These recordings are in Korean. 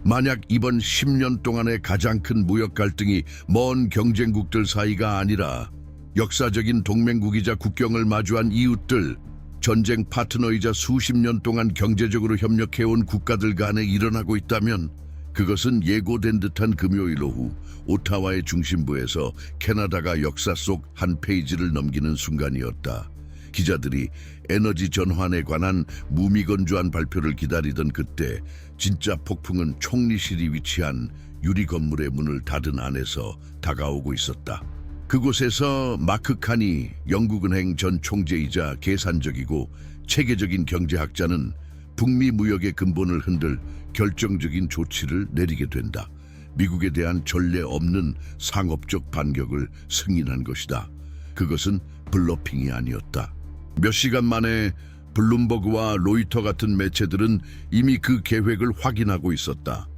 만약 이번 10년 동안의 가장 큰 무역 갈등이 먼 경쟁국들 사이가 아니라 역사적인 동맹국이자 국경을 마주한 이웃들, 전쟁 파트너이자 수십 년 동안 경제적으로 협력해온 국가들 간에 일어나고 있다면 그것은 예고된 듯한 금요일 오후 오타와의 중심부에서 캐나다가 역사 속 한 페이지를 넘기는 순간이었다. 기자들이 에너지 전환에 관한 무미건조한 발표를 기다리던 그때 진짜 폭풍은 총리실이 위치한 유리 건물의 문을 닫은 안에서 다가오고 있었다. 그곳에서 마크 카니 영국은행 전 총재이자 계산적이고 체계적인 경제학자는 북미 무역의 근본을 흔들 결정적인 조치를 내리게 된다. 미국에 대한 전례 없는 상업적 반격을 승인한 것이다. 그것은 블러핑이 아니었다. 몇 시간 만에 블룸버그와 로이터 같은 매체들은 이미 그 계획을 확인하고 있었다.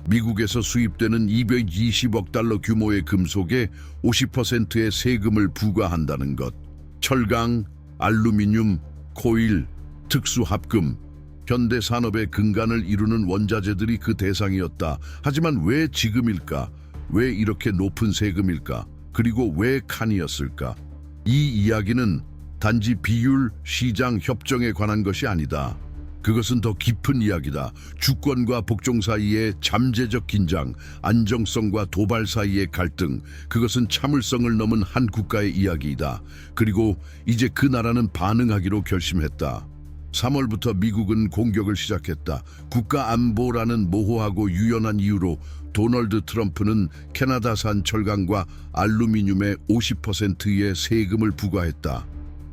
미국에서 수입되는 220억 달러 규모의 금속에 50%의 세금을 부과한다는 것. 철강, 알루미늄, 코일, 특수합금, 현대 산업의 근간을 이루는 원자재들이 그 대상이었다. 하지만 왜 지금일까? 왜 이렇게 높은 세금일까? 그리고 왜 칸이었을까? 이 이야기는 단지 비율, 시장, 협정에 관한 것이 아니다. 그것은 더 깊은 이야기다. 주권과 복종 사이의 잠재적 긴장, 안정성과 도발 사이의 갈등, 그것은 참을성을 넘은 한 국가의 이야기이다. 그리고 이제 그 나라는 반응하기로 결심했다. 3월부터 미국은 공격을 시작했다. 국가 안보라는 모호하고 유연한 이유로 도널드 트럼프는 캐나다산 철강과 알루미늄의 50%의 세금을 부과했다.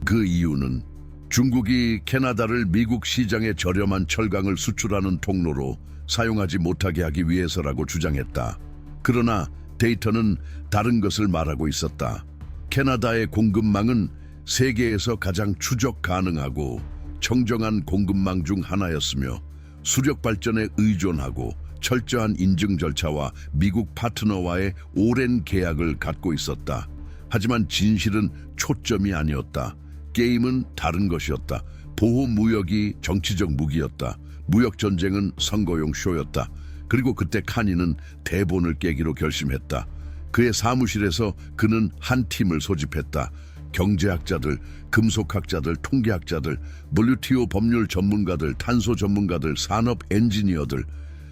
그 이유는 중국이 캐나다를 미국 시장에 저렴한 철강을 수출하는 통로로 사용하지 못하게 하기 위해서라고 주장했다. 그러나 데이터는 다른 것을 말하고 있었다. 캐나다의 공급망은 세계에서 가장 추적 가능하고 청정한 공급망 중 하나였으며 수력 발전에 의존하고 철저한 인증 절차와 미국 파트너와의 오랜 계약을 갖고 있었다. 하지만 진실은 초점이 아니었다. 게임은 다른 것이었다. 보호무역이 정치적 무기였다. 무역전쟁은 선거용 쇼였다. 그리고 그때 카니는 대본을 깨기로 결심했다. 그의 사무실에서 그는 한 팀을 소집했다. 경제학자들, 금속학자들, 통계학자들, WTO 법률 전문가들, 탄소 전문가들, 산업 엔지니어들.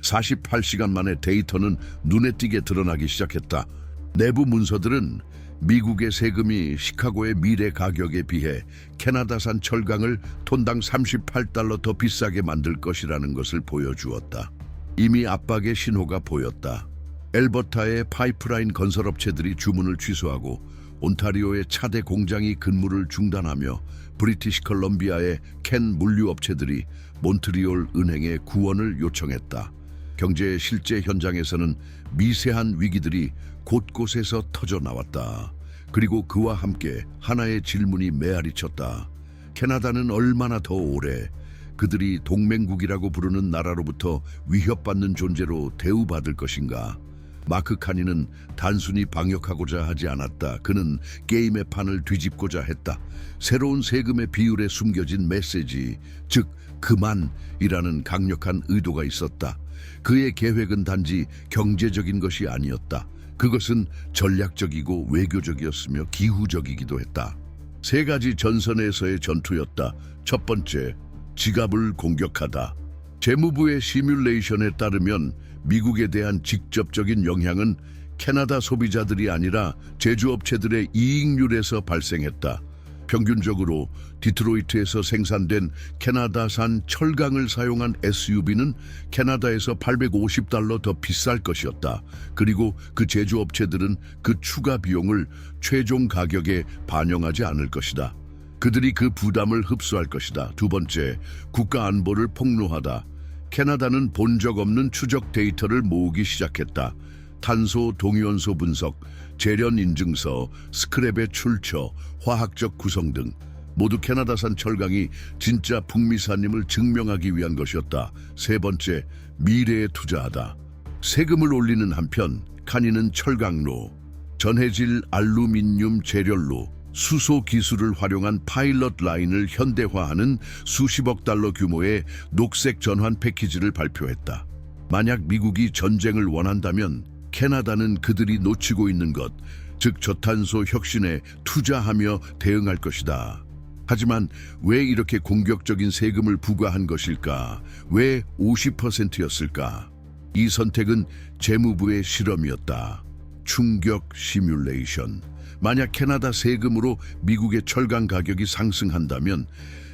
48시간 만에 데이터는 눈에 띄게 드러나기 시작했다. 내부 문서들은 미국의 세금이 시카고의 미래 가격에 비해 캐나다산 철강을 톤당 38달러 더 비싸게 만들 것이라는 것을 보여주었다. 이미 압박의 신호가 보였다. 엘버타의 파이프라인 건설업체들이 주문을 취소하고 온타리오의 차대 공장이 근무를 중단하며 브리티시 컬럼비아의 캔 물류업체들이 몬트리올 은행에 구원을 요청했다. 경제의 실제 현장에서는 미세한 위기들이 곳곳에서 터져 나왔다. 그리고 그와 함께 하나의 질문이 메아리쳤다. 캐나다는 얼마나 더 오래 그들이 동맹국이라고 부르는 나라로부터 위협받는 존재로 대우받을 것인가? 마크 카니는 단순히 방역하고자 하지 않았다. 그는 게임의 판을 뒤집고자 했다. 새로운 세금의 비율에 숨겨진 메시지, 즉 그만이라는 강력한 의도가 있었다. 그의 계획은 단지 경제적인 것이 아니었다. 그것은 전략적이고 외교적이었으며 기후적이기도 했다. 세 가지 전선에서의 전투였다. 첫 번째, 지갑을 공격하다. 재무부의 시뮬레이션에 따르면 미국에 대한 직접적인 영향은 캐나다 소비자들이 아니라 제조업체들의 이익률에서 발생했다. 평균적으로 디트로이트에서 생산된 캐나다산 철강을 사용한 SUV는 캐나다에서 $850 더 비쌀 것이었다. 그리고 그 제조업체들은 그 추가 비용을 최종 가격에 반영하지 않을 것이다. 그들이 그 부담을 흡수할 것이다. 두 번째, 국가 안보를 폭로하다. 캐나다는 본 적 없는 추적 데이터를 모으기 시작했다. 탄소 동위원소 분석, 재련 인증서, 스크랩의 출처, 화학적 구성 등 모두 캐나다산 철강이 진짜 북미산임을 증명하기 위한 것이었다. 세 번째, 미래에 투자하다. 세금을 올리는 한편 카니는 철강로, 전해질 알루미늄 재련로, 수소 기술을 활용한 파일럿 라인을 현대화하는 수십억 달러 규모의 녹색 전환 패키지를 발표했다. 만약 미국이 전쟁을 원한다면 캐나다는 그들이 놓치고 있는 것, 즉 저탄소 혁신에 투자하며 대응할 것이다. 하지만 왜 이렇게 공격적인 세금을 부과한 것일까? 왜 50%였을까? 이 선택은 재무부의 실험이었다. 충격 시뮬레이션. 만약 캐나다 세금으로 미국의 철강 가격이 상승한다면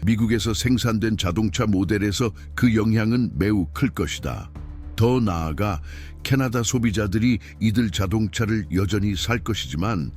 미국에서 생산된 자동차 모델에서 그 영향은 매우 클 것이다. 더 나아가 캐나다 소비자들이 이들 자동차를 여전히 살 것이지만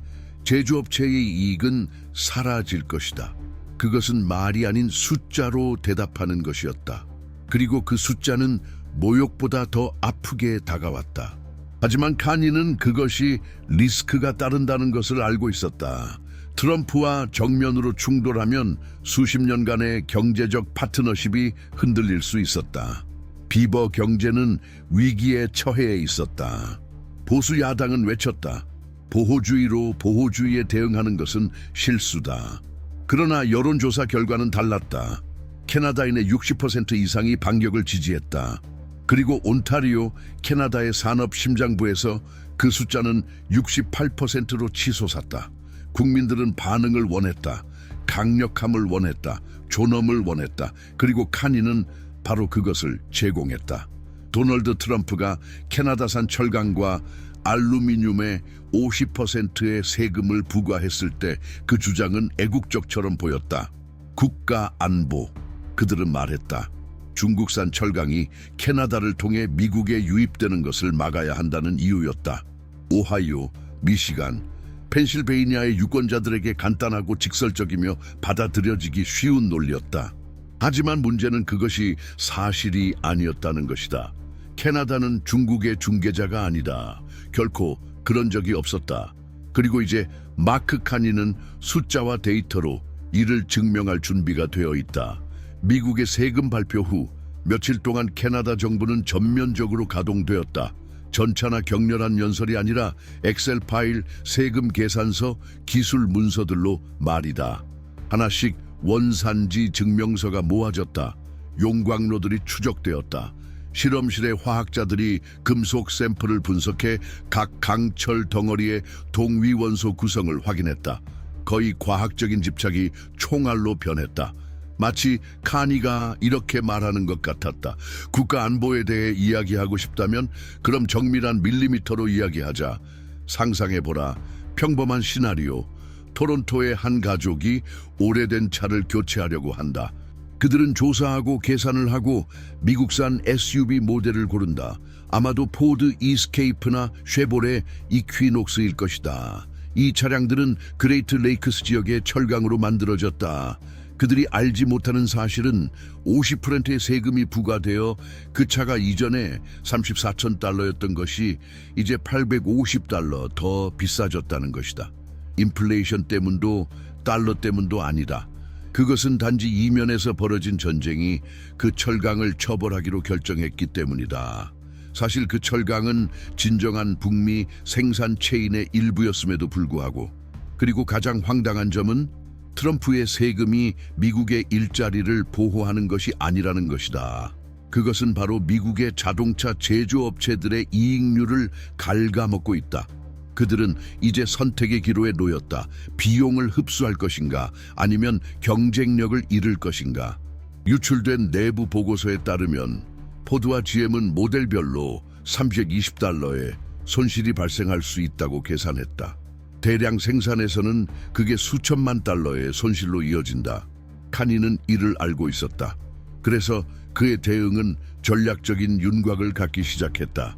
제조업체의 이익은 사라질 것이다. 그것은 말이 아닌 숫자로 대답하는 것이었다. 그리고 그 숫자는 모욕보다 더 아프게 다가왔다. 하지만 카니는 그것이 리스크가 따른다는 것을 알고 있었다. 트럼프와 정면으로 충돌하면 수십 년간의 경제적 파트너십이 흔들릴 수 있었다. 비버 경제는 위기에 처해 있었다. 보수 야당은 외쳤다. 보호주의로 보호주의에 대응하는 것은 실수다. 그러나 여론조사 결과는 달랐다. 캐나다인의 60% 이상이 반격을 지지했다. 그리고 온타리오, 캐나다의 산업심장부에서 그 숫자는 68%로 치솟았다. 국민들은 반응을 원했다. 강력함을 원했다. 존엄을 원했다. 그리고 카니는 바로 그것을 제공했다. 도널드 트럼프가 캐나다산 철강과 알루미늄에 50%의 세금을 부과했을 때 그 주장은 애국적처럼 보였다. 국가 안보. 그들은 말했다. 중국산 철강이 캐나다를 통해 미국에 유입되는 것을 막아야 한다는 이유였다. 오하이오, 미시간, 펜실베이니아의 유권자들에게 간단하고 직설적이며 받아들여지기 쉬운 논리였다. 하지만 문제는 그것이 사실이 아니었다는 것이다. 캐나다는 중국의 중개자가 아니다. 결코 그런 적이 없었다. 그리고 이제 마크 카니는 숫자와 데이터로 이를 증명할 준비가 되어 있다. 미국의 세금 발표 후 며칠 동안 캐나다 정부는 전면적으로 가동되었다. 전차나 격렬한 연설이 아니라 엑셀 파일, 세금 계산서, 기술 문서들로 말이다. 하나씩 원산지 증명서가 모아졌다. 용광로들이 추적되었다. 실험실의 화학자들이 금속 샘플을 분석해 각 강철 덩어리의 동위원소 구성을 확인했다. 거의 과학적인 집착이 총알로 변했다. 마치 카니가 이렇게 말하는 것 같았다. 국가 안보에 대해 이야기하고 싶다면 그럼 정밀한 밀리미터로 이야기하자. 상상해보라. 평범한 시나리오. 토론토의 한 가족이 오래된 차를 교체하려고 한다. 그들은 조사하고 계산을 하고 미국산 SUV 모델을 고른다. 아마도 포드 이스케이프나 쉐보레 이퀴녹스일 것이다. 이 차량들은 그레이트 레이크스 지역의 철강으로 만들어졌다. 그들이 알지 못하는 사실은 50%의 세금이 부과되어 그 차가 이전에 34,000달러였던 것이 이제 850달러 더 비싸졌다는 것이다. 인플레이션 때문도 달러 때문도 아니다. 그것은 단지 이면에서 벌어진 전쟁이 그 철강을 처벌하기로 결정했기 때문이다. 사실 그 철강은 진정한 북미 생산 체인의 일부였음에도 불구하고, 그리고 가장 황당한 점은 트럼프의 세금이 미국의 일자리를 보호하는 것이 아니라는 것이다. 그것은 바로 미국의 자동차 제조업체들의 이익률을 갉아먹고 있다. 그들은 이제 선택의 기로에 놓였다. 비용을 흡수할 것인가, 아니면 경쟁력을 잃을 것인가. 유출된 내부 보고서에 따르면 포드와 GM은 모델별로 320달러의 손실이 발생할 수 있다고 계산했다. 대량 생산에서는 그게 수천만 달러의 손실로 이어진다. 카니는 이를 알고 있었다. 그래서 그의 대응은 전략적인 윤곽을 갖기 시작했다.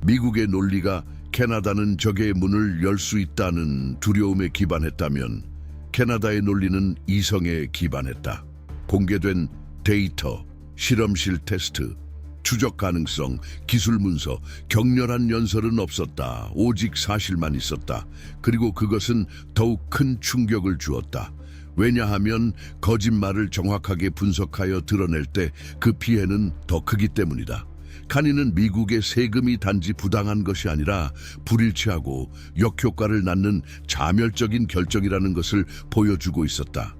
미국의 논리가 캐나다는 적의 문을 열 수 있다는 두려움에 기반했다면 캐나다의 논리는 이성에 기반했다. 공개된 데이터, 실험실 테스트, 추적 가능성, 기술 문서, 격렬한 연설은 없었다. 오직 사실만 있었다. 그리고 그것은 더욱 큰 충격을 주었다. 왜냐하면 거짓말을 정확하게 분석하여 드러낼 때 그 피해는 더 크기 때문이다. 카니는 미국의 세금이 단지 부당한 것이 아니라 불일치하고 역효과를 낳는 자멸적인 결정이라는 것을 보여주고 있었다.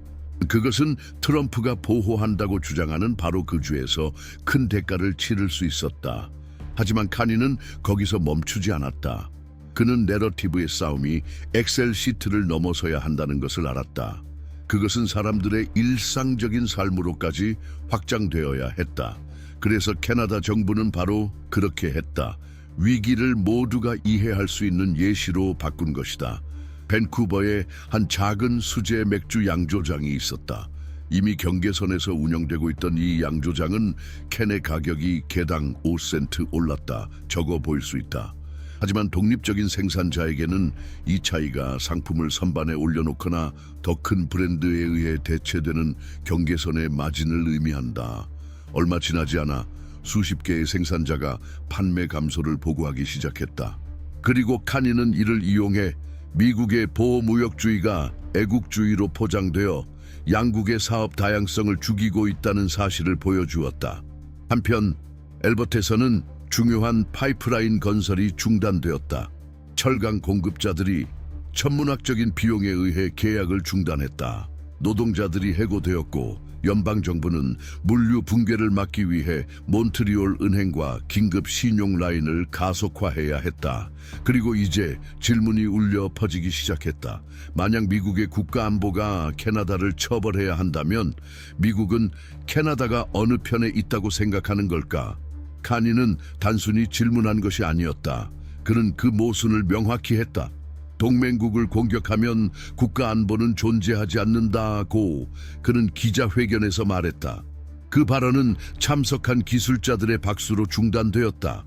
그것은 트럼프가 보호한다고 주장하는 바로 그 주에서 큰 대가를 치를 수 있었다. 하지만 카니는 거기서 멈추지 않았다. 그는 내러티브의 싸움이 엑셀 시트를 넘어서야 한다는 것을 알았다. 그것은 사람들의 일상적인 삶으로까지 확장되어야 했다. 그래서 캐나다 정부는 바로 그렇게 했다. 위기를 모두가 이해할 수 있는 예시로 바꾼 것이다. 밴쿠버에 한 작은 수제 맥주 양조장이 있었다. 이미 경계선에서 운영되고 있던 이 양조장은 캔의 가격이 개당 5센트 올랐다. 적어 보일 수 있다. 하지만 독립적인 생산자에게는 이 차이가 상품을 선반에 올려놓거나 더 큰 브랜드에 의해 대체되는 경계선의 마진을 의미한다. 얼마 지나지 않아 수십 개의 생산자가 판매 감소를 보고하기 시작했다. 그리고 카니는 이를 이용해 미국의 보호무역주의가 애국주의로 포장되어 양국의 사업 다양성을 죽이고 있다는 사실을 보여주었다. 한편 엘버트에서는 중요한 파이프라인 건설이 중단되었다. 철강 공급자들이 천문학적인 비용에 의해 계약을 중단했다. 노동자들이 해고되었고 연방정부는 물류 붕괴를 막기 위해 몬트리올 은행과 긴급 신용 라인을 가속화해야 했다. 그리고 이제 질문이 울려 퍼지기 시작했다. 만약 미국의 국가안보가 캐나다를 처벌해야 한다면 미국은 캐나다가 어느 편에 있다고 생각하는 걸까? 카니는 단순히 질문한 것이 아니었다. 그는 그 모순을 명확히 했다. 동맹국을 공격하면 국가안보는 존재하지 않는다고 그는 기자회견에서 말했다. 그 발언은 참석한 기술자들의 박수로 중단되었다.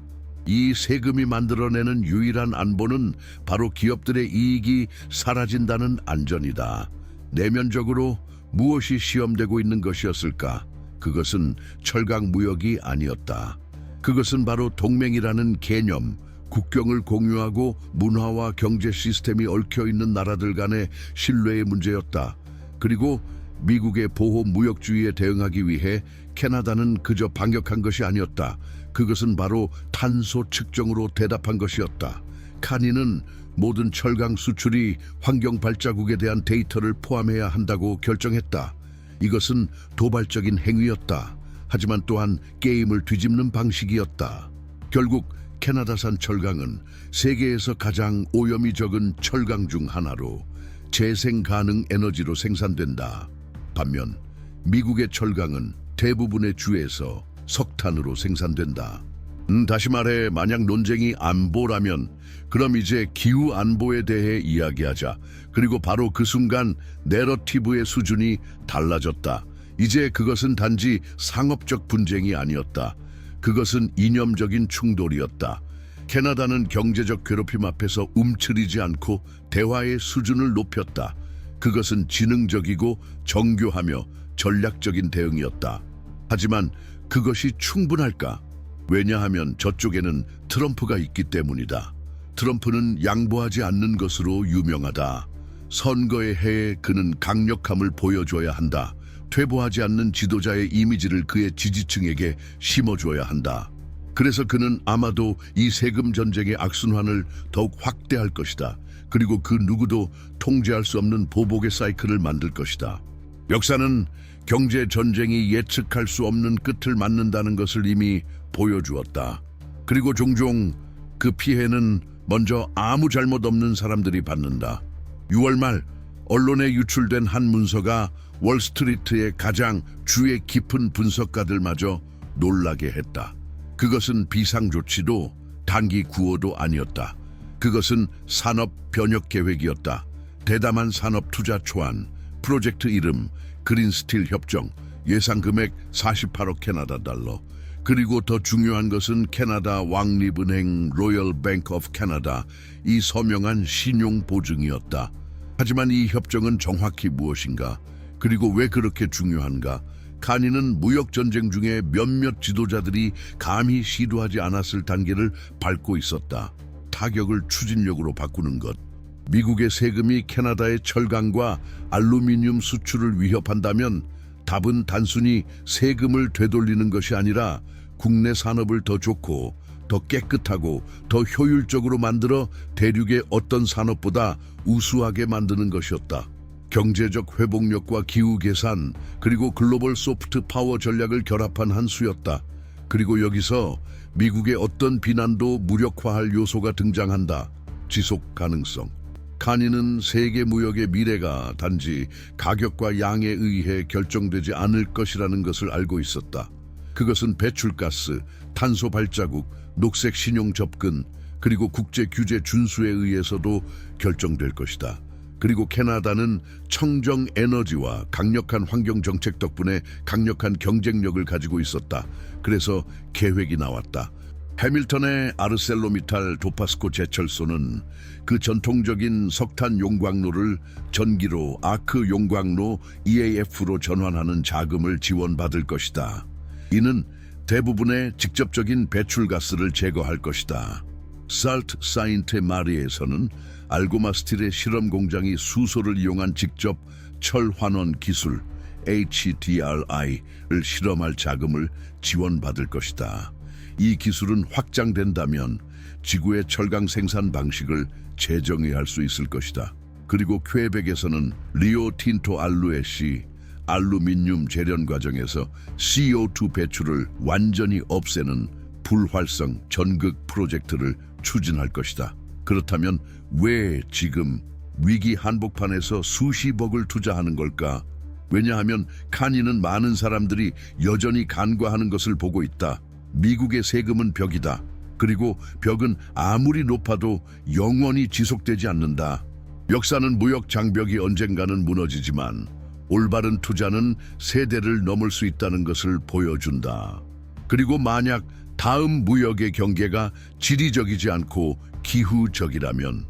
이 세금이 만들어내는 유일한 안보는 바로 기업들의 이익이 사라진다는 안전이다. 내면적으로 무엇이 시험되고 있는 것이었을까? 그것은 철강 무역이 아니었다. 그것은 바로 동맹이라는 개념, 국경을 공유하고 문화와 경제 시스템이 얽혀있는 나라들 간의 신뢰의 문제였다. 그리고 미국의 보호 무역주의에 대응하기 위해 캐나다는 그저 반격한 것이 아니었다. 그것은 바로 탄소 측정으로 대답한 것이었다. 카니는 모든 철강 수출이 환경 발자국에 대한 데이터를 포함해야 한다고 결정했다. 이것은 도발적인 행위였다. 하지만 또한 게임을 뒤집는 방식이었다. 결국 캐나다산 철강은 세계에서 가장 오염이 적은 철강 중 하나로 재생 가능 에너지로 생산된다. 반면 미국의 철강은 대부분의 주에서 석탄으로 생산된다. 다시 말해 만약 논쟁이 안보라면 그럼 이제 기후 안보에 대해 이야기하자. 그리고 바로 그 순간 내러티브의 수준이 달라졌다. 이제 그것은 단지 상업적 분쟁이 아니었다. 그것은 이념적인 충돌이었다. 캐나다는 경제적 괴롭힘 앞에서 움츠리지 않고 대화의 수준을 높였다. 그것은 지능적이고 정교하며 전략적인 대응이었다. 하지만 그것이 충분할까? 왜냐하면 저쪽에는 트럼프가 있기 때문이다. 트럼프는 양보하지 않는 것으로 유명하다. 선거의 해에 그는 강력함을 보여줘야 한다. 퇴보하지 않는 지도자의 이미지를 그의 지지층에게 심어줘야 한다. 그래서 그는 아마도 이 세금 전쟁의 악순환을 더욱 확대할 것이다. 그리고 그 누구도 통제할 수 없는 보복의 사이클을 만들 것이다. 역사는 경제 전쟁이 예측할 수 없는 끝을 맞는다는 것을 이미 보여주었다. 그리고 종종 그 피해는 먼저 아무 잘못 없는 사람들이 받는다. 6월 말 언론에 유출된 한 문서가 월스트리트의 가장 주의 깊은 분석가들마저 놀라게 했다. 그것은 비상조치도 단기 구호도 아니었다. 그것은 산업 변혁 계획이었다. 대담한 산업 투자 초안, 프로젝트 이름 그린스틸 협정, 예상 금액 48억 캐나다 달러. 그리고 더 중요한 것은 캐나다 왕립은행 로열 뱅크 오브 캐나다 이 서명한 신용 보증이었다. 하지만 이 협정은 정확히 무엇인가? 그리고 왜 그렇게 중요한가? 카니는 무역전쟁 중에 몇몇 지도자들이 감히 시도하지 않았을 단계를 밟고 있었다. 타격을 추진력으로 바꾸는 것. 미국의 세금이 캐나다의 철강과 알루미늄 수출을 위협한다면 답은 단순히 세금을 되돌리는 것이 아니라 국내 산업을 더 좋고 더 깨끗하고 더 효율적으로 만들어 대륙의 어떤 산업보다 우수하게 만드는 것이었다. 경제적 회복력과 기후 계산 그리고 글로벌 소프트 파워 전략을 결합한 한 수였다. 그리고 여기서 미국의 어떤 비난도 무력화할 요소가 등장한다. 지속 가능성. 카니는 세계 무역의 미래가 단지 가격과 양에 의해 결정되지 않을 것이라는 것을 알고 있었다. 그것은 배출가스, 탄소 발자국, 녹색 신용 접근, 그리고 국제 규제 준수에 의해서도 결정될 것이다. 그리고 캐나다는 청정 에너지와 강력한 환경 정책 덕분에 강력한 경쟁력을 가지고 있었다. 그래서 계획이 나왔다. 해밀턴의 아르셀로미탈 도파스코 제철소는 그 전통적인 석탄 용광로를 전기로 아크 용광로 EAF로 전환하는 자금을 지원받을 것이다. 이는 대부분의 직접적인 배출가스를 제거할 것이다. 살트 사인테 마리에서는 알고마 스틸의 실험 공장이 수소를 이용한 직접 철 환원 기술 HDRI를 실험할 자금을 지원받을 것이다. 이 기술은 확장된다면 지구의 철강 생산 방식을 재정의할 수 있을 것이다. 그리고 퀘벡에서는 리오 틴토 알루엣이 알루미늄 재련 과정에서 CO2 배출을 완전히 없애는 불활성 전극 프로젝트를 추진할 것이다. 그렇다면 왜 지금 위기 한복판에서 수십억을 투자하는 걸까? 왜냐하면 카니는 많은 사람들이 여전히 간과하는 것을 보고 있다. 미국의 세금은 벽이다. 그리고 벽은 아무리 높아도 영원히 지속되지 않는다. 역사는 무역 장벽이 언젠가는 무너지지만 올바른 투자는 세대를 넘을 수 있다는 것을 보여준다. 그리고 만약 다음 무역의 경계가 지리적이지 않고 기후적이라면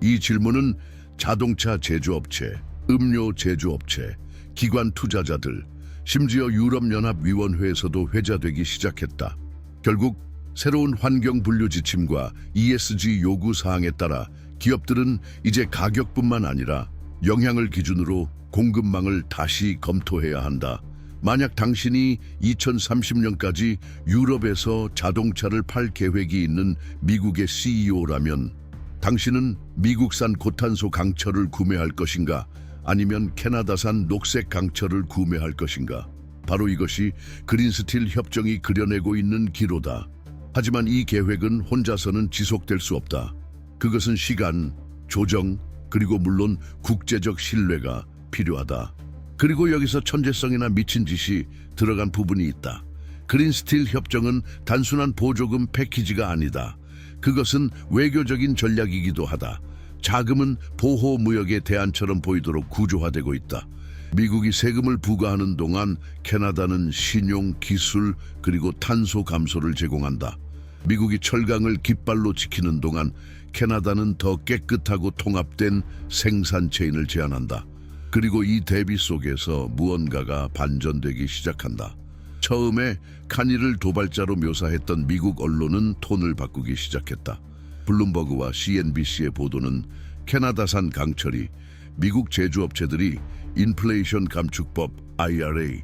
이 질문은 자동차 제조업체, 음료 제조업체, 기관 투자자들, 심지어 유럽연합위원회에서도 회자되기 시작했다. 결국 새로운 환경 분류 지침과 ESG 요구 사항에 따라 기업들은 이제 가격뿐만 아니라 영향을 기준으로 공급망을 다시 검토해야 한다. 만약 당신이 2030년까지 유럽에서 자동차를 팔 계획이 있는 미국의 CEO라면 당신은 미국산 고탄소 강철을 구매할 것인가? 아니면 캐나다산 녹색 강철을 구매할 것인가? 바로 이것이 그린스틸 협정이 그려내고 있는 기로다. 하지만 이 계획은 혼자서는 지속될 수 없다. 그것은 시간, 조정, 그리고 물론 국제적 신뢰가 필요하다. 그리고 여기서 천재성이나 미친 짓이 들어간 부분이 있다. 그린스틸 협정은 단순한 보조금 패키지가 아니다. 그것은 외교적인 전략이기도 하다. 자금은 보호 무역의 대안처럼 보이도록 구조화되고 있다. 미국이 세금을 부과하는 동안 캐나다는 신용, 기술, 그리고 탄소 감소를 제공한다. 미국이 철강을 깃발로 지키는 동안 캐나다는 더 깨끗하고 통합된 생산 체인을 제안한다. 그리고 이 대비 속에서 무언가가 반전되기 시작한다. 처음에 카니를 도발자로 묘사했던 미국 언론은 톤을 바꾸기 시작했다. 블룸버그와 CNBC의 보도는 캐나다산 강철이 미국 제조업체들이 인플레이션 감축법 IRA,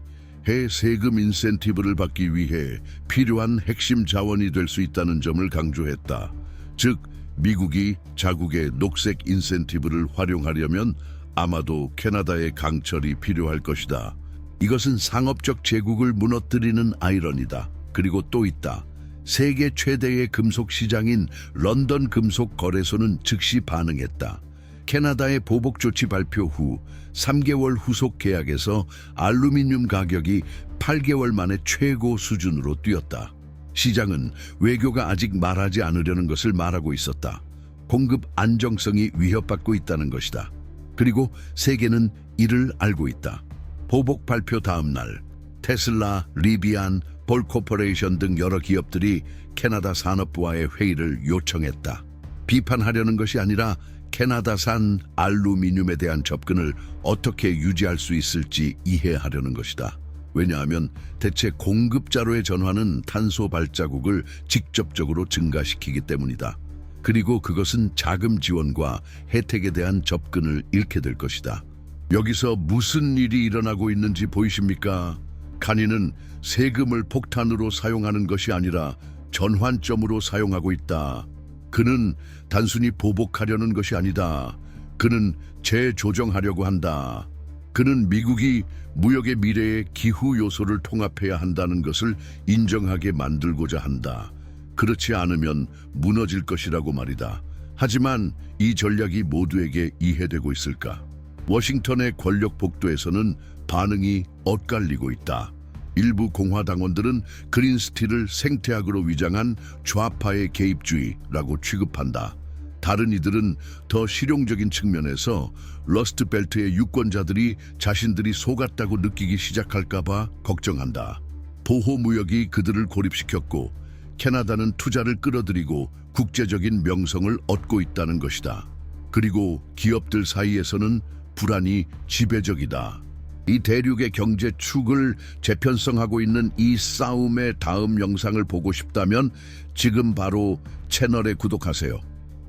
해 세금 인센티브를 받기 위해 필요한 핵심 자원이 될 수 있다는 점을 강조했다. 즉, 미국이 자국의 녹색 인센티브를 활용하려면 아마도 캐나다의 강철이 필요할 것이다. 이것은 상업적 제국을 무너뜨리는 아이러니다. 그리고 또 있다. 세계 최대의 금속 시장인 런던 금속 거래소는 즉시 반응했다. 캐나다의 보복 조치 발표 후 3개월 후속 계약에서 알루미늄 가격이 8개월 만에 최고 수준으로 뛰었다. 시장은 외교가 아직 말하지 않으려는 것을 말하고 있었다. 공급 안정성이 위협받고 있다는 것이다. 그리고 세계는 이를 알고 있다. 보복 발표 다음 날 테슬라, 리비안, 볼코퍼레이션 등 여러 기업들이 캐나다 산업부와의 회의를 요청했다. 비판하려는 것이 아니라 캐나다산 알루미늄에 대한 접근을 어떻게 유지할 수 있을지 이해하려는 것이다. 왜냐하면 대체 공급자로의 전환은 탄소 발자국을 직접적으로 증가시키기 때문이다. 그리고 그것은 자금 지원과 혜택에 대한 접근을 잃게 될 것이다. 여기서 무슨 일이 일어나고 있는지 보이십니까? 카니는 세금을 폭탄으로 사용하는 것이 아니라 전환점으로 사용하고 있다. 그는 단순히 보복하려는 것이 아니다. 그는 재조정하려고 한다. 그는 미국이 무역의 미래에 기후 요소를 통합해야 한다는 것을 인정하게 만들고자 한다. 그렇지 않으면 무너질 것이라고 말이다. 하지만 이 전략이 모두에게 이해되고 있을까? 워싱턴의 권력 복도에서는 반응이 엇갈리고 있다. 일부 공화당원들은 그린스틸을 생태학으로 위장한 좌파의 개입주의라고 취급한다. 다른 이들은 더 실용적인 측면에서 러스트벨트의 유권자들이 자신들이 속았다고 느끼기 시작할까봐 걱정한다. 보호무역이 그들을 고립시켰고 캐나다는 투자를 끌어들이고 국제적인 명성을 얻고 있다는 것이다. 그리고 기업들 사이에서는 불안이 지배적이다. 이 대륙의 경제 축을 재편성하고 있는 이 싸움의 다음 영상을 보고 싶다면 지금 바로 채널에 구독하세요.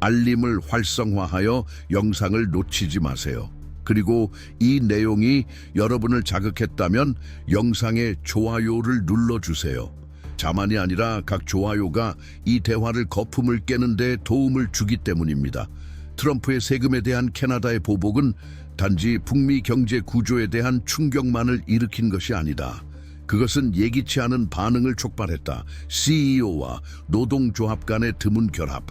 알림을 활성화하여 영상을 놓치지 마세요. 그리고 이 내용이 여러분을 자극했다면 영상에 좋아요를 눌러주세요. 자만이 아니라 각 좋아요가 이 대화를 거품을 깨는 데 도움을 주기 때문입니다. 트럼프의 세금에 대한 캐나다의 보복은 단지 북미 경제 구조에 대한 충격만을 일으킨 것이 아니다. 그것은 예기치 않은 반응을 촉발했다. CEO와 노동조합 간의 드문 결합.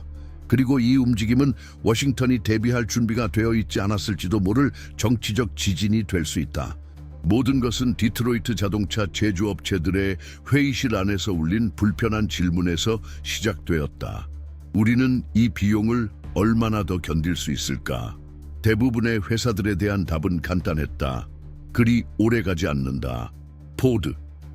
그리고 이 움직임은 워싱턴이 대비할 준비가 되어 있지 않았을지도 모를 정치적 지진이 될 수 있다. 모든 것은 디트로이트 자동차 제조업체들의 회의실 안에서 울린 불편한 질문에서 시작되었다. 우리는 이 비용을 얼마나 더 견딜 수 있을까? 대부분의 회사들에 대한 답은 간단했다. 그리 오래가지 않는다. 포드,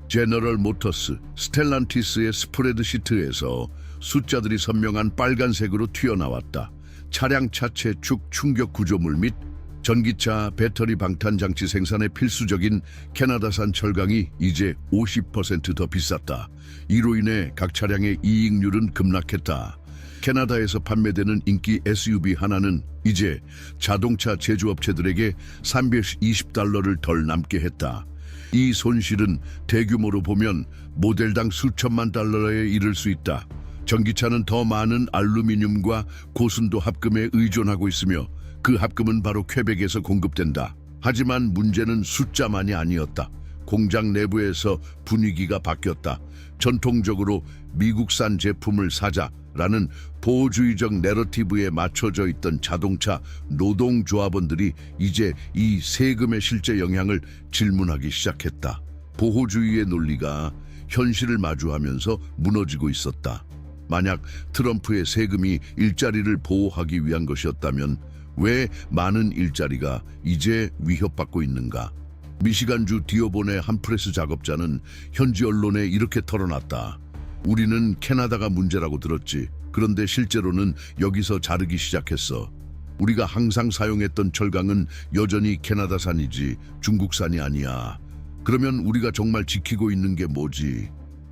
제너럴 모터스, 스텔란티스의 스프레드시트에서 숫자들이 선명한 빨간색으로 튀어나왔다. 차량 차체 축 충격 구조물 및 전기차 배터리 방탄장치 생산에 필수적인 캐나다산 철강이 이제 50% 더 비쌌다. 이로 인해 각 차량의 이익률은 급락했다. 캐나다에서 판매되는 인기 SUV 하나는 이제 자동차 제조업체들에게 $320를 덜 남게 했다. 이 손실은 대규모로 보면 모델당 수천만 달러에 이를 수 있다. 전기차는 더 많은 알루미늄과 고순도 합금에 의존하고 있으며 그 합금은 바로 퀘벡에서 공급된다. 하지만 문제는 숫자만이 아니었다. 공장 내부에서 분위기가 바뀌었다. 전통적으로 미국산 제품을 사자라는 보호주의적 내러티브에 맞춰져 있던 자동차 노동조합원들이 이제 이 세금의 실제 영향을 질문하기 시작했다. 보호주의의 논리가 현실을 마주하면서 무너지고 있었다. 만약 트럼프의 세금이 일자리를 보호하기 위한 것이었다면 왜 많은 일자리가 이제 위협받고 있는가? 미시간주 디어본의 한 프레스 작업자는 현지 언론에 이렇게 털어놨다. 우리는 캐나다가 문제라고 들었지. 그런데 실제로는 여기서 자르기 시작했어. 우리가 항상 사용했던 철강은 여전히 캐나다산이지 중국산이 아니야. 그러면 우리가 정말 지키고 있는 게 뭐지?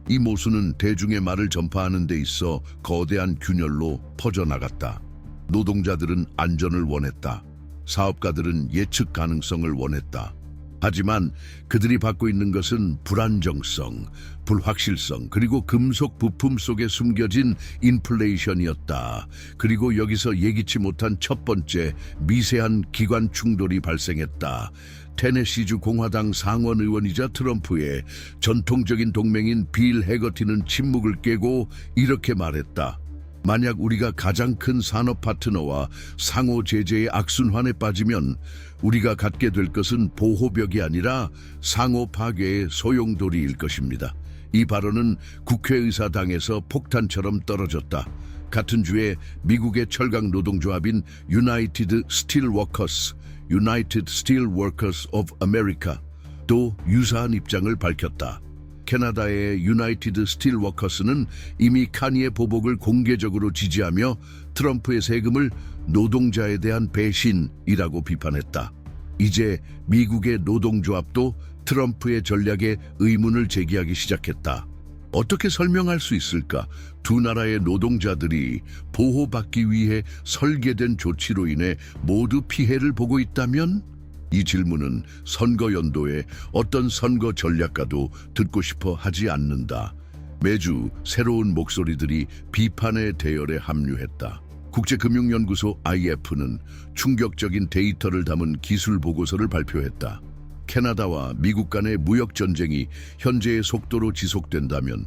이 모순은 대중의 말을 전파하는 데 있어 거대한 균열로 퍼져나갔다. 노동자들은 안전을 원했다. 사업가들은 예측 가능성을 원했다. 하지만 그들이 받고 있는 것은 불안정성, 불확실성, 그리고 금속 부품 속에 숨겨진 인플레이션이었다. 그리고 여기서 예기치 못한 첫 번째 미세한 기관 충돌이 발생했다. 테네시주 공화당 상원 의원이자 트럼프의 전통적인 동맹인 빌 해거티는 침묵을 깨고 이렇게 말했다. 만약 우리가 가장 큰 산업 파트너와 상호 제재의 악순환에 빠지면 우리가 갖게 될 것은 보호벽이 아니라 상호 파괴의 소용돌이일 것입니다. 이 발언은 국회의사당에서 폭탄처럼 떨어졌다. 같은 주에 미국의 철강 노동조합인 유나이티드 스틸워커스, United Steelworkers of America도 유사한 입장을 밝혔다. 캐나다의 유나이티드 스틸워커스는 이미 카니의 보복을 공개적으로 지지하며 트럼프의 세금을 노동자에 대한 배신이라고 비판했다. 이제 미국의 노동조합도 트럼프의 전략에 의문을 제기하기 시작했다. 어떻게 설명할 수 있을까? 두 나라의 노동자들이 보호받기 위해 설계된 조치로 인해 모두 피해를 보고 있다면? 이 질문은 선거 연도에 어떤 선거 전략가도 듣고 싶어 하지 않는다. 매주 새로운 목소리들이 비판의 대열에 합류했다. 국제금융연구소 IF는 충격적인 데이터를 담은 기술 보고서를 발표했다. 캐나다와 미국 간의 무역 전쟁이 현재의 속도로 지속된다면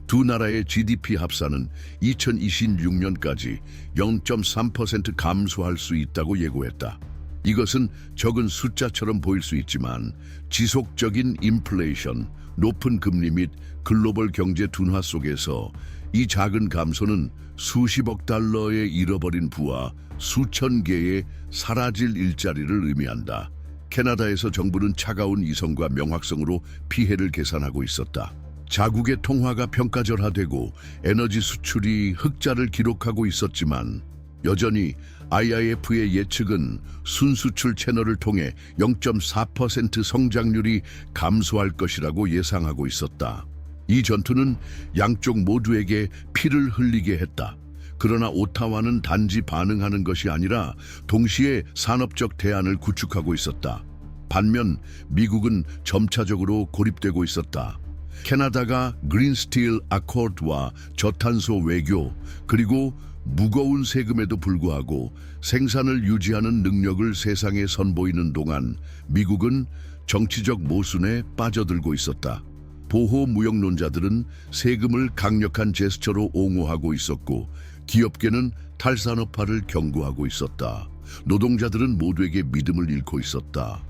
두 나라의 GDP 합산은 2026년까지 0.3% 감소할 수 있다고 예고했다. 이것은 적은 숫자처럼 보일 수 있지만 지속적인 인플레이션, 높은 금리 및 글로벌 경제 둔화 속에서 이 작은 감소는 수십억 달러의 잃어버린 부와 수천 개의 사라질 일자리를 의미한다. 캐나다에서 정부는 차가운 이성과 명확성으로 피해를 계산하고 있었다. 자국의 통화가 평가절하되고 에너지 수출이 흑자를 기록하고 있었지만 여전히 IIF의 예측은 순수출 채널을 통해 0.4% 성장률이 감소할 것이라고 예상하고 있었다. 이 전투는 양쪽 모두에게 피를 흘리게 했다. 그러나 오타와는 단지 반응하는 것이 아니라 동시에 산업적 대안을 구축하고 있었다. 반면 미국은 점차적으로 고립되고 있었다. 캐나다가 그린 스틸 아코드와 저탄소 외교, 그리고 무거운 세금에도 불구하고 생산을 유지하는 능력을 세상에 선보이는 동안 미국은 정치적 모순에 빠져들고 있었다. 보호무역론자들은 세금을 강력한 제스처로 옹호하고 있었고 기업계는 탈산업화를 경고하고 있었다. 노동자들은 모두에게 믿음을 잃고 있었다.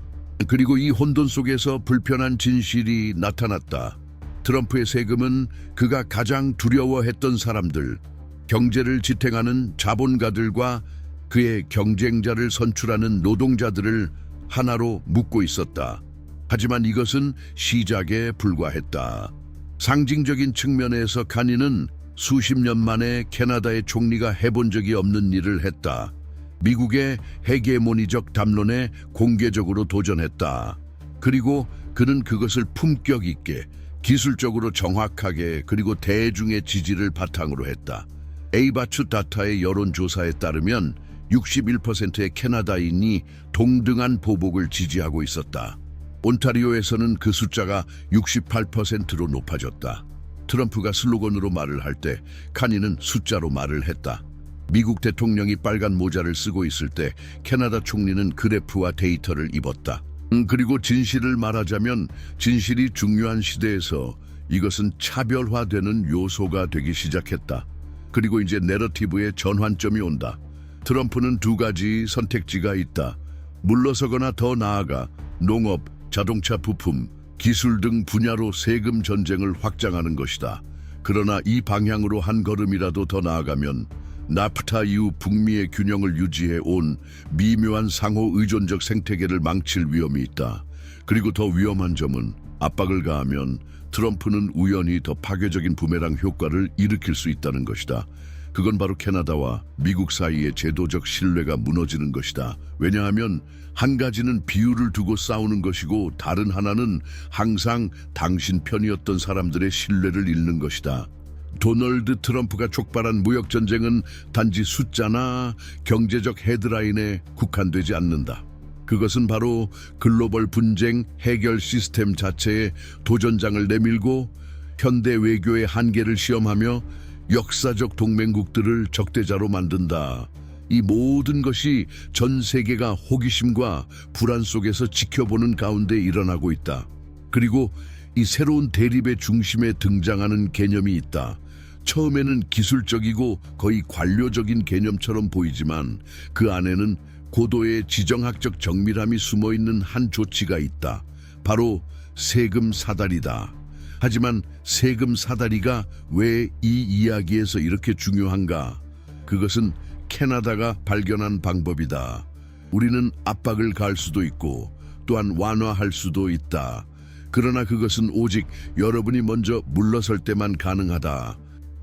그리고 이 혼돈 속에서 불편한 진실이 나타났다. 트럼프의 세금은 그가 가장 두려워했던 사람들, 경제를 지탱하는 자본가들과 그의 경쟁자를 선출하는 노동자들을 하나로 묶고 있었다. 하지만 이것은 시작에 불과했다. 상징적인 측면에서 카니는 수십 년 만에 캐나다의 총리가 해본 적이 없는 일을 했다. 미국의 헤게모니적 담론에 공개적으로 도전했다. 그리고 그는 그것을 품격 있게, 기술적으로 정확하게, 그리고 대중의 지지를 바탕으로 했다. 에이바추 다타의 여론조사에 따르면 61%의 캐나다인이 동등한 보복을 지지하고 있었다. 온타리오에서는 그 숫자가 68%로 높아졌다. 트럼프가 슬로건으로 말을 할 때 카니는 숫자로 말을 했다. 미국 대통령이 빨간 모자를 쓰고 있을 때 캐나다 총리는 그래프와 데이터를 입었다. 그리고 진실을 말하자면 진실이 중요한 시대에서 이것은 차별화되는 요소가 되기 시작했다. 그리고 이제 내러티브의 전환점이 온다. 트럼프는 두 가지 선택지가 있다. 물러서거나 더 나아가 농업, 자동차 부품, 기술 등 분야로 세금 전쟁을 확장하는 것이다. 그러나 이 방향으로 한 걸음이라도 더 나아가면 나프타 이후 북미의 균형을 유지해 온 미묘한 상호 의존적 생태계를 망칠 위험이 있다. 그리고 더 위험한 점은 압박을 가하면 트럼프는 우연히 더 파괴적인 부메랑 효과를 일으킬 수 있다는 것이다. 그건 바로 캐나다와 미국 사이의 제도적 신뢰가 무너지는 것이다. 왜냐하면 한 가지는 비율을 두고 싸우는 것이고 다른 하나는 항상 당신 편이었던 사람들의 신뢰를 잃는 것이다. 도널드 트럼프가 촉발한 무역전쟁은 단지 숫자나 경제적 헤드라인에 국한되지 않는다. 그것은 바로 글로벌 분쟁 해결 시스템 자체에 도전장을 내밀고 현대 외교의 한계를 시험하며 역사적 동맹국들을 적대자로 만든다. 이 모든 것이 전 세계가 호기심과 불안 속에서 지켜보는 가운데 일어나고 있다. 그리고 이 새로운 대립의 중심에 등장하는 개념이 있다. 처음에는 기술적이고 거의 관료적인 개념처럼 보이지만 그 안에는 고도의 지정학적 정밀함이 숨어있는 한 조치가 있다. 바로 세금 사다리다. 하지만 세금 사다리가 왜 이 이야기에서 이렇게 중요한가? 그것은 캐나다가 발견한 방법이다. 우리는 압박을 가할 수도 있고 또한 완화할 수도 있다. 그러나 그것은 오직 여러분이 먼저 물러설 때만 가능하다.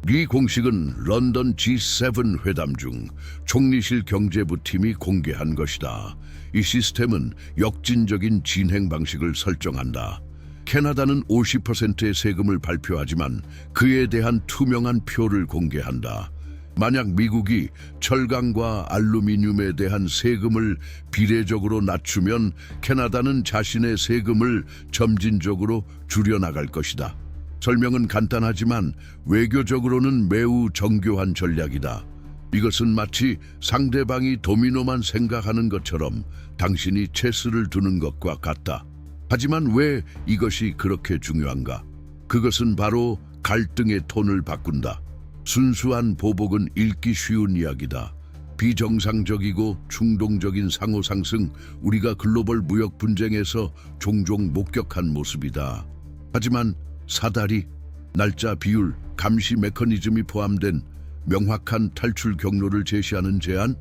이 공식은 런던 G7 회담 중 총리실 경제부 팀이 공개한 것이다. 이 시스템은 역진적인 진행 방식을 설정한다. 캐나다는 50%의 세금을 발표하지만 그에 대한 투명한 표를 공개한다. 만약 미국이 철강과 알루미늄에 대한 세금을 비례적으로 낮추면 캐나다는 자신의 세금을 점진적으로 줄여나갈 것이다. 설명은 간단하지만 외교적으로는 매우 정교한 전략이다. 이것은 마치 상대방이 도미노만 생각하는 것처럼 당신이 체스를 두는 것과 같다. 하지만 왜 이것이 그렇게 중요한가? 그것은 바로 갈등의 톤을 바꾼다. 순수한 보복은 읽기 쉬운 이야기다. 비정상적이고 충동적인 상호상승, 우리가 글로벌 무역 분쟁에서 종종 목격한 모습이다. 하지만 사다리, 날짜, 비율, 감시 메커니즘이 포함된 명확한 탈출 경로를 제시하는 제안,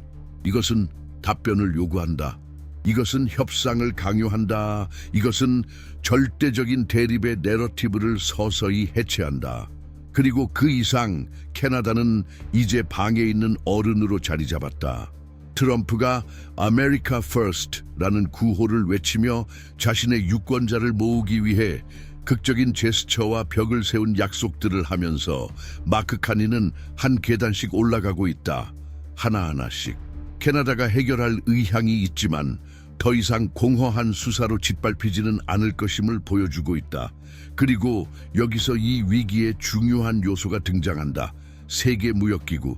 이것은 답변을 요구한다. 이것은 협상을 강요한다. 이것은 절대적인 대립의 내러티브를 서서히 해체한다. 그리고 그 이상 캐나다는 이제 방에 있는 어른으로 자리 잡았다. 트럼프가 아메리카 퍼스트라는 구호를 외치며 자신의 유권자를 모으기 위해 극적인 제스처와 벽을 세운 약속들을 하면서 마크 카니는 한 계단씩 올라가고 있다. 하나하나씩. 캐나다가 해결할 의향이 있지만 더 이상 공허한 수사로 짓밟히지는 않을 것임을 보여주고 있다. 그리고 여기서 이 위기의 중요한 요소가 등장한다. 세계무역기구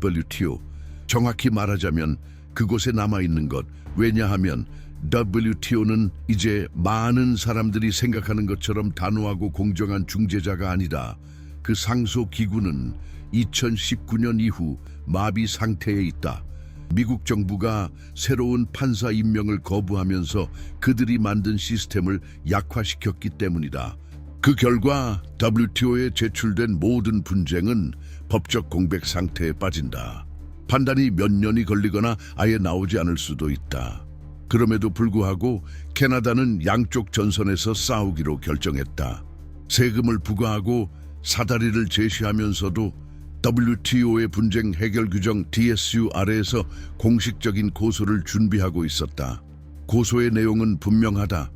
WTO. 정확히 말하자면 그곳에 남아있는 것. 왜냐하면 WTO는 이제 많은 사람들이 생각하는 것처럼 단호하고 공정한 중재자가 아니다. 그 상소 기구는 2019년 이후 마비 상태에 있다. 미국 정부가 새로운 판사 임명을 거부하면서 그들이 만든 시스템을 약화시켰기 때문이다. 그 결과 WTO에 제출된 모든 분쟁은 법적 공백 상태에 빠진다. 판단이 몇 년이 걸리거나 아예 나오지 않을 수도 있다. 그럼에도 불구하고 캐나다는 양쪽 전선에서 싸우기로 결정했다. 세금을 부과하고 사다리를 제시하면서도 WTO의 분쟁 해결 규정 DSU 아래에서 공식적인 고소를 준비하고 있었다. 고소의 내용은 분명하다.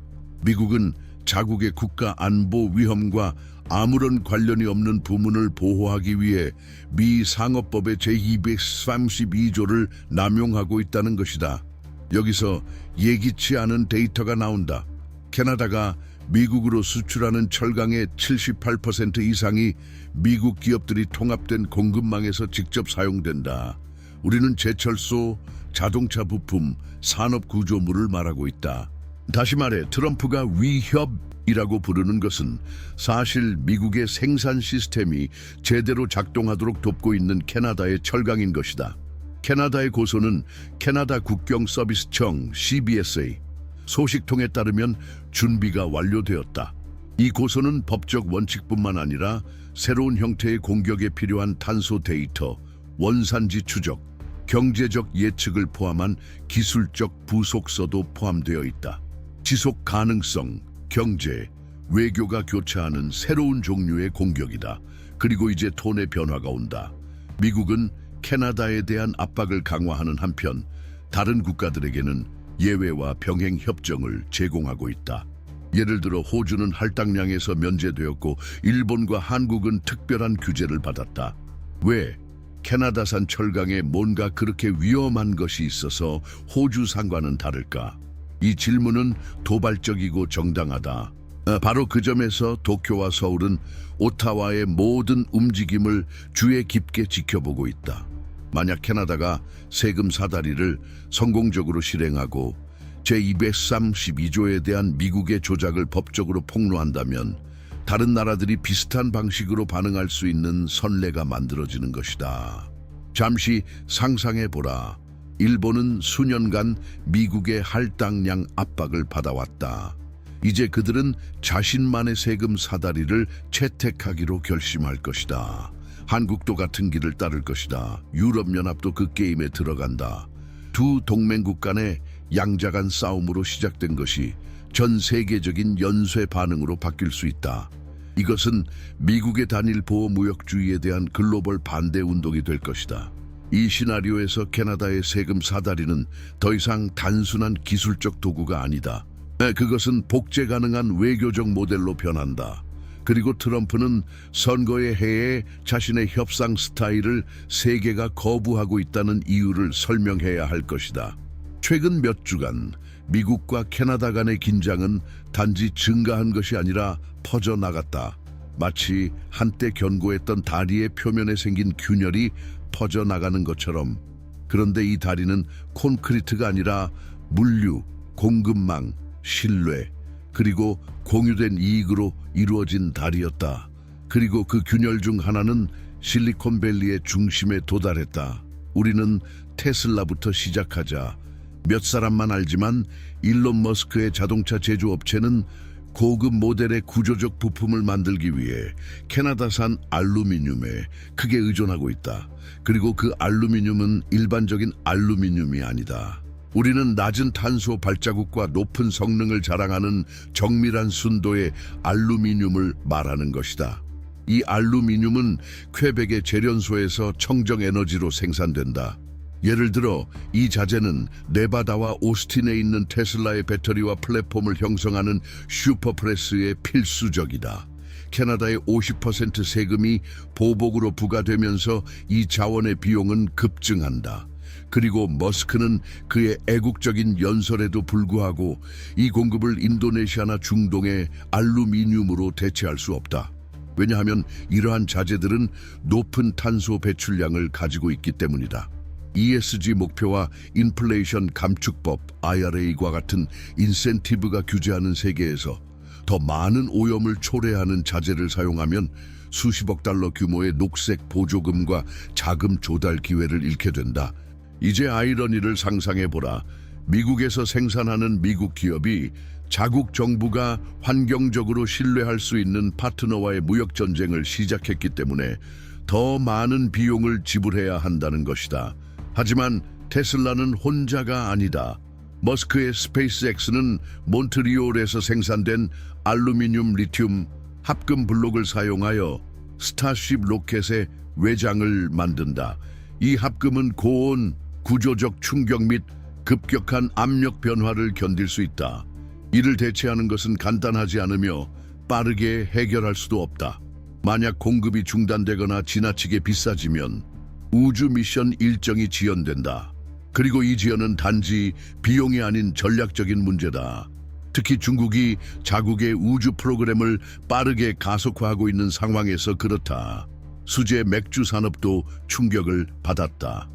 미국은 자국의 국가 안보 위험과 아무런 관련이 없는 부문을 보호하기 위해 미 상업법의 제232조를 남용하고 있다는 것이다. 여기서 예기치 않은 데이터가 나온다. 캐나다가 미국으로 수출하는 철강의 78% 이상이 미국 기업들이 통합된 공급망에서 직접 사용된다. 우리는 제철소, 자동차 부품, 산업 구조물을 말하고 있다. 다시 말해 트럼프가 위협이라고 부르는 것은 사실 미국의 생산 시스템이 제대로 작동하도록 돕고 있는 캐나다의 철강인 것이다. 캐나다의 고소는 캐나다 국경서비스청 CBSA 소식통에 따르면 준비가 완료되었다. 이 고소는 법적 원칙뿐만 아니라 새로운 형태의 공격에 필요한 탄소 데이터, 원산지 추적, 경제적 예측을 포함한 기술적 부속서도 포함되어 있다. 지속 가능성, 경제, 외교가 교차하는 새로운 종류의 공격이다. 그리고 이제 톤의 변화가 온다. 미국은 캐나다에 대한 압박을 강화하는 한편 다른 국가들에게는 예외와 병행 협정을 제공하고 있다. 예를 들어 호주는 할당량에서 면제되었고 일본과 한국은 특별한 규제를 받았다. 왜? 캐나다산 철강에 뭔가 그렇게 위험한 것이 있어서 호주산과는 다를까? 이 질문은 도발적이고 정당하다. 바로 그 점에서 도쿄와 서울은 오타와의 모든 움직임을 주의 깊게 지켜보고 있다. 만약 캐나다가 세금 사다리를 성공적으로 실행하고 제232조에 대한 미국의 조작을 법적으로 폭로한다면 다른 나라들이 비슷한 방식으로 반응할 수 있는 선례가 만들어지는 것이다. 잠시 상상해보라. 일본은 수년간 미국의 할당량 압박을 받아왔다. 이제 그들은 자신만의 세금 사다리를 채택하기로 결심할 것이다. 한국도 같은 길을 따를 것이다. 유럽연합도 그 게임에 들어간다. 두 동맹국 간의 양자간 싸움으로 시작된 것이 전 세계적인 연쇄 반응으로 바뀔 수 있다. 이것은 미국의 단일 보호 무역주의에 대한 글로벌 반대 운동이 될 것이다. 이 시나리오에서 캐나다의 세금 사다리는 더 이상 단순한 기술적 도구가 아니다. 그것은 복제 가능한 외교적 모델로 변한다. 그리고 트럼프는 선거의 해에 자신의 협상 스타일을 세계가 거부하고 있다는 이유를 설명해야 할 것이다. 최근 몇 주간 미국과 캐나다 간의 긴장은 단지 증가한 것이 아니라 퍼져나갔다. 마치 한때 견고했던 다리의 표면에 생긴 균열이 퍼져나가는 것처럼. 그런데 이 다리는 콘크리트가 아니라 물류, 공급망, 신뢰, 그리고 공유된 이익으로 이루어진 달이었다. 그리고 그 균열 중 하나는 실리콘밸리의 중심에 도달했다. 우리는 테슬라부터 시작하자. 몇 사람만 알지만 일론 머스크의 자동차 제조업체는 고급 모델의 구조적 부품을 만들기 위해 캐나다산 알루미늄에 크게 의존하고 있다. 그리고 그 알루미늄은 일반적인 알루미늄이 아니다. 우리는 낮은 탄소 발자국과 높은 성능을 자랑하는 정밀한 순도의 알루미늄을 말하는 것이다. 이 알루미늄은 퀘벡의 재련소에서 청정 에너지로 생산된다. 예를 들어 이 자재는 네바다와 오스틴에 있는 테슬라의 배터리와 플랫폼을 형성하는 슈퍼프레스에 필수적이다. 캐나다의 50% 세금이 보복으로 부과되면서 이 자원의 비용은 급증한다. 그리고 머스크는 그의 애국적인 연설에도 불구하고 이 공급을 인도네시아나 중동의 알루미늄으로 대체할 수 없다. 왜냐하면 이러한 자재들은 높은 탄소 배출량을 가지고 있기 때문이다. ESG 목표와 인플레이션 감축법 IRA과 같은 인센티브가 규제하는 세계에서 더 많은 오염을 초래하는 자재를 사용하면 수십억 달러 규모의 녹색 보조금과 자금 조달 기회를 잃게 된다. 이제 아이러니를 상상해보라. 미국에서 생산하는 미국 기업이 자국 정부가 환경적으로 신뢰할 수 있는 파트너와의 무역 전쟁을 시작했기 때문에 더 많은 비용을 지불해야 한다는 것이다. 하지만 테슬라는 혼자가 아니다. 머스크의 스페이스X는 몬트리올에서 생산된 알루미늄 리튬 합금 블록을 사용하여 스타쉽 로켓의 외장을 만든다. 이 합금은 고온, 구조적 충격 및 급격한 압력 변화를 견딜 수 있다. 이를 대체하는 것은 간단하지 않으며 빠르게 해결할 수도 없다. 만약 공급이 중단되거나 지나치게 비싸지면 우주 미션 일정이 지연된다. 그리고 이 지연은 단지 비용이 아닌 전략적인 문제다. 특히 중국이 자국의 우주 프로그램을 빠르게 가속화하고 있는 상황에서 그렇다. 수제 맥주 산업도 충격을 받았다.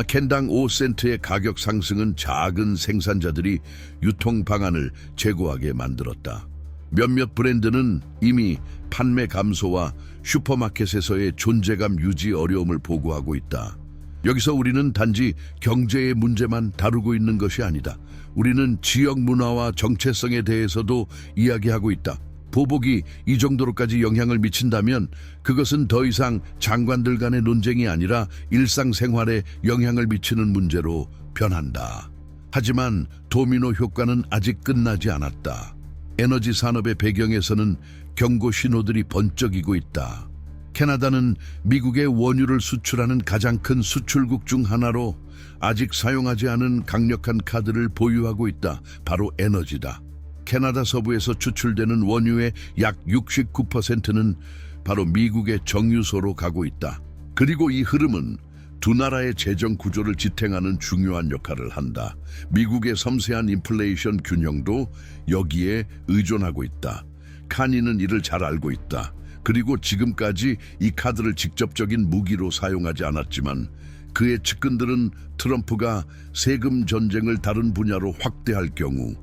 캔당 5센트의 가격 상승은 작은 생산자들이 유통 방안을 제고하게 만들었다. 몇몇 브랜드는 이미 판매 감소와 슈퍼마켓에서의 존재감 유지 어려움을 보고하고 있다. 여기서 우리는 단지 경제의 문제만 다루고 있는 것이 아니다. 우리는 지역 문화와 정체성에 대해서도 이야기하고 있다. 보복이 이 정도로까지 영향을 미친다면 그것은 더 이상 장관들 간의 논쟁이 아니라 일상생활에 영향을 미치는 문제로 변한다. 하지만 도미노 효과는 아직 끝나지 않았다. 에너지 산업의 배경에서는 경고 신호들이 번쩍이고 있다. 캐나다는 미국의 원유를 수출하는 가장 큰 수출국 중 하나로 아직 사용하지 않은 강력한 카드를 보유하고 있다. 바로 에너지다. 캐나다 서부에서 추출되는 원유의 약 69%는 바로 미국의 정유소로 가고 있다. 그리고 이 흐름은 두 나라의 재정 구조를 지탱하는 중요한 역할을 한다. 미국의 섬세한 인플레이션 균형도 여기에 의존하고 있다. 카니는 이를 잘 알고 있다. 그리고 지금까지 이 카드를 직접적인 무기로 사용하지 않았지만 그의 측근들은 트럼프가 세금 전쟁을 다른 분야로 확대할 경우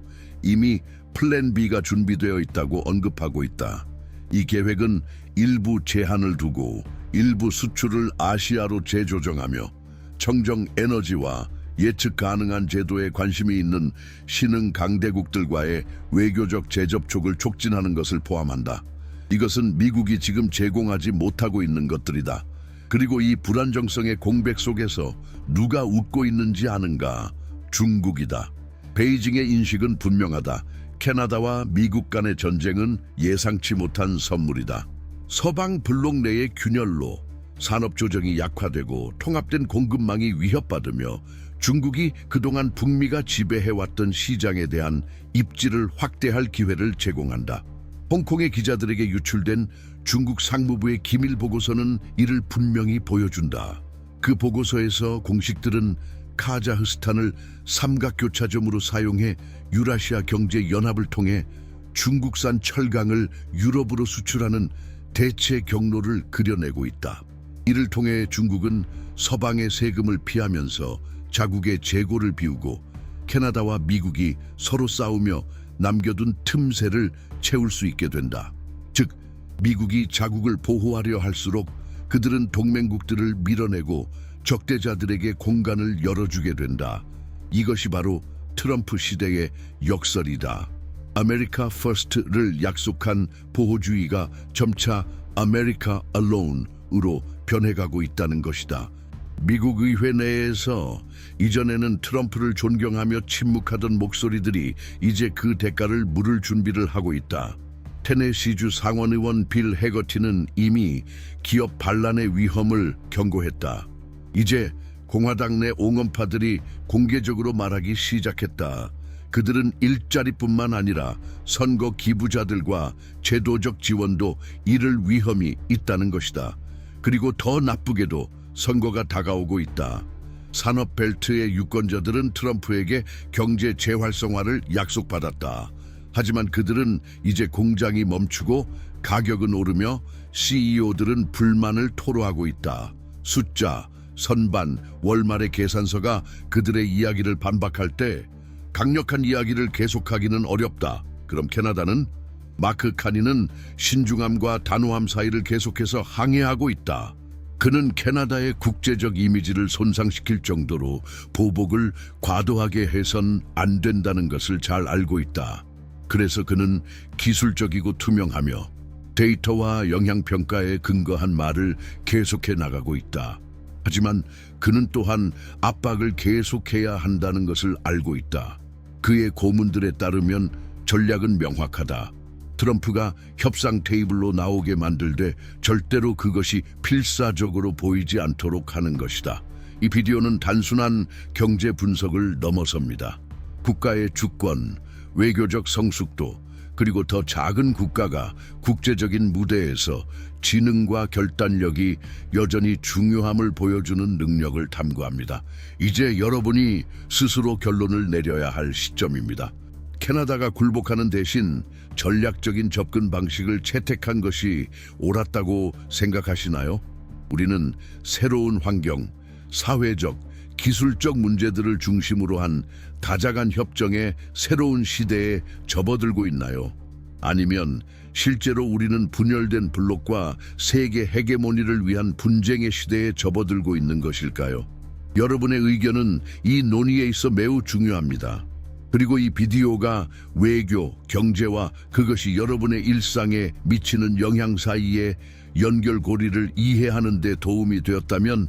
이미 플랜 B가 준비되어 있다고 언급하고 있다. 이 계획은 일부 제한을 두고 일부 수출을 아시아로 재조정하며 청정 에너지와 예측 가능한 제도에 관심이 있는 신흥 강대국들과의 외교적 재접촉을 촉진하는 것을 포함한다. 이것은 미국이 지금 제공하지 못하고 있는 것들이다. 그리고 이 불안정성의 공백 속에서 누가 웃고 있는지 아는가? 중국이다. 베이징의 인식은 분명하다. 캐나다와 미국 간의 전쟁은 예상치 못한 선물이다. 서방 블록 내의 균열로 산업 조정이 약화되고 통합된 공급망이 위협받으며 중국이 그동안 북미가 지배해왔던 시장에 대한 입지를 확대할 기회를 제공한다. 홍콩의 기자들에게 유출된 중국 상무부의 기밀 보고서는 이를 분명히 보여준다. 그 보고서에서 공식들은 카자흐스탄을 삼각교차점으로 사용해 유라시아 경제연합을 통해 중국산 철강을 유럽으로 수출하는 대체 경로를 그려내고 있다. 이를 통해 중국은 서방의 세금을 피하면서 자국의 재고를 비우고 캐나다와 미국이 서로 싸우며 남겨둔 틈새를 채울 수 있게 된다. 즉, 미국이 자국을 보호하려 할수록 그들은 동맹국들을 밀어내고 적대자들에게 공간을 열어주게 된다. 이것이 바로 트럼프 시대의 역설이다. 아메리카 퍼스트를 약속한 보호주의가 점차 아메리카 알론으로 변해가고 있다는 것이다. 미국 의회 내에서 이전에는 트럼프를 존경하며 침묵하던 목소리들이 이제 그 대가를 물을 준비를 하고 있다. 테네시주 상원의원 빌 해거티는 이미 기업 반란의 위험을 경고했다. 이제 공화당 내 옹험파들이 공개적으로 말하기 시작했다. 그들은 일자리뿐만 아니라 선거 기부자들과 제도적 지원도 잃을 위험이 있다는 것이다. 그리고 더 나쁘게도 선거가 다가오고 있다. 산업벨트의 유권자들은 트럼프에게 경제 재활성화를 약속받았다. 하지만 그들은 이제 공장이 멈추고 가격은 오르며 CEO들은 불만을 토로하고 있다. 숫자, 선반, 월말의 계산서가 그들의 이야기를 반박할 때 강력한 이야기를 계속하기는 어렵다. 그럼 캐나다는? 마크 카니는 신중함과 단호함 사이를 계속해서 항해하고 있다. 그는 캐나다의 국제적 이미지를 손상시킬 정도로 보복을 과도하게 해선 안 된다는 것을 잘 알고 있다. 그래서 그는 기술적이고 투명하며 데이터와 영향평가에 근거한 말을 계속해 나가고 있다. 하지만 그는 또한 압박을 계속해야 한다는 것을 알고 있다. 그의 고문들에 따르면 전략은 명확하다. 트럼프가 협상 테이블로 나오게 만들되 절대로 그것이 필사적으로 보이지 않도록 하는 것이다. 이 비디오는 단순한 경제 분석을 넘어섭니다. 국가의 주권, 외교적 성숙도, 그리고 더 작은 국가가 국제적인 무대에서 지능과 결단력이 여전히 중요함을 보여주는 능력을 탐구합니다. 이제 여러분이 스스로 결론을 내려야 할 시점입니다. 캐나다가 굴복하는 대신 전략적인 접근 방식을 채택한 것이 옳았다고 생각하시나요? 우리는 새로운 환경, 사회적, 기술적 문제들을 중심으로 한 다자간 협정의 새로운 시대에 접어들고 있나요? 아니면 실제로 우리는 분열된 블록과 세계 헤게모니를 위한 분쟁의 시대에 접어들고 있는 것일까요? 여러분의 의견은 이 논의에 있어 매우 중요합니다. 그리고 이 비디오가 외교, 경제와 그것이 여러분의 일상에 미치는 영향 사이의 연결고리를 이해하는 데 도움이 되었다면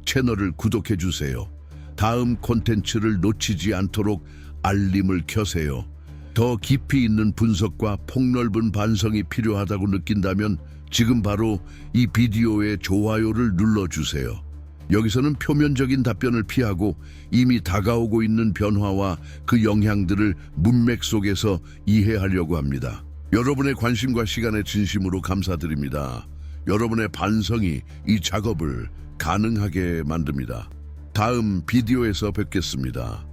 채널을 구독해 주세요. 다음 콘텐츠를 놓치지 않도록 알림을 켜세요. 더 깊이 있는 분석과 폭넓은 반성이 필요하다고 느낀다면 지금 바로 이 비디오의 좋아요를 눌러주세요. 여기서는 표면적인 답변을 피하고 이미 다가오고 있는 변화와 그 영향들을 문맥 속에서 이해하려고 합니다. 여러분의 관심과 시간에 진심으로 감사드립니다. 여러분의 반성이 이 작업을 가능하게 만듭니다. 다음 비디오에서 뵙겠습니다.